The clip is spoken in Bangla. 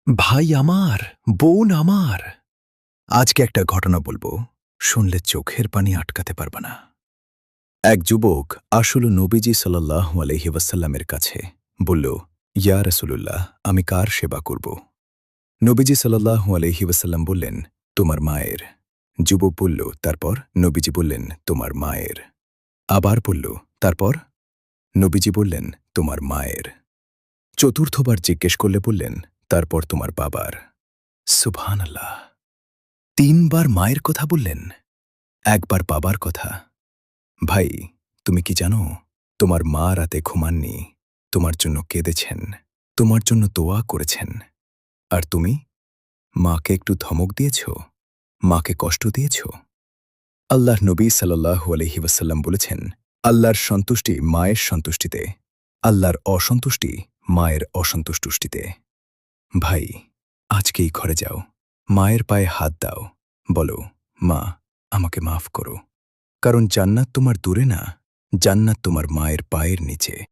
ভাই আমার, বোন আমার, আজকে একটা ঘটনা বলবো, শুনলে চোখের পানি আটকাতে পারবা না। এক যুবক আসলে নবীজি সাল্লাল্লাহু আলাইহি ওয়াসাল্লামের কাছে বলল, ইয়া রাসূলুল্লাহ, আমি কার সেবা করব? নবীজি সাল্লাল্লাহু আলাইহি ওয়াসাল্লাম বললেন, তোমার মায়ের। যুবক বলল, তারপর? নবীজি বললেন, তোমার মায়ের। আবার বলল, তারপর? নবীজি বললেন, তোমার মায়ের। চতুর্থবার জিজ্ঞেস করলে বললেন, তারপর তোমার বাবার। সুবহানাল্লাহ! ৩ বার মায়ের কথা বললেন, একবার বাবার কথা। ভাই, তুমি কি জানো? তোমার মা রাতে ঘুমাননি, তোমার জন্য কেঁদেছেন, তোমার জন্য দোয়া করেছেন। আর তুমি? মাকে একটু ধমক দিয়েছ? মাকে কষ্ট দিয়েছ? আল্লাহর নবী সাল্লাল্লাহু আলাইহি ওয়াসাল্লাম বলেছেন, আল্লাহর সন্তুষ্টি মায়ের সন্তুষ্টিতে, আল্লাহর অসন্তুষ্টি মায়ের অসন্তুষ্টিতে। ভাই, আজকেই ঘরে যাও, মায়ের পায়ে হাত দাও, বলো, মা, আমাকে মাফ করো। কারণ জান্নাত তোমার দূরে না, জান্নাত তোমার মায়ের পায়ের নিচে।